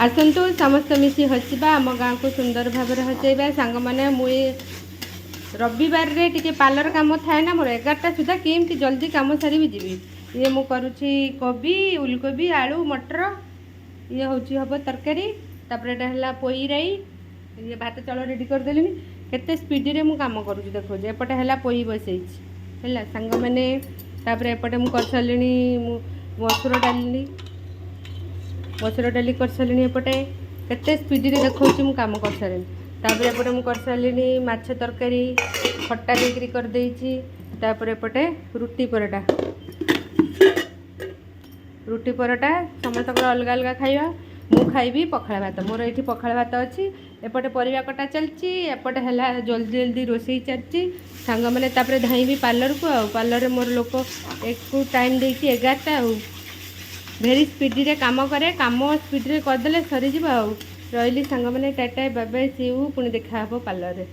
आसतु समस्त मिसी हसवा आम गाँ को सुंदर भाव हसैबा सांग मैंने मुई रविवार रे टिके पार्लर काम थाए ना मोर 11टा सुधा केमती जल्दी काम सारी जीवी ये मु करुछि कोबी उलकोबी आलू मटर ये हूँ हम तरकारी है पोई राई ये भात चाउल रेडी करदेली केते स्पीड रे मु काम करुछि देखो एपटे है पोई बसई है सांग मैंने एपटे मु कर सारी मसूर डाली कर सारी एपटे केते स्पीड रे देखो मु काम कर सारी एपटे मु कर सारी माछ तरकारी खट्टा देकरी कर देइछि एपटे रुटी परोटा समस्त अलग अलग खाइबा मु खाइबी पखाड़ भात मोर ये पखाड़ भात अच्छी एपटे परिवा कटा चलती एपटे है जल्दी जल्दी रोसई चलती सांग मैंने धाइबी पार्लर को पार्लर मोर लोक एक टाइम देखी 11टा भेरी स्पीड रे काम करे काम स्पीड रे करदे सरीज रही सांग मैंने tata bye bye see you पुणी देखा पार्लर रे।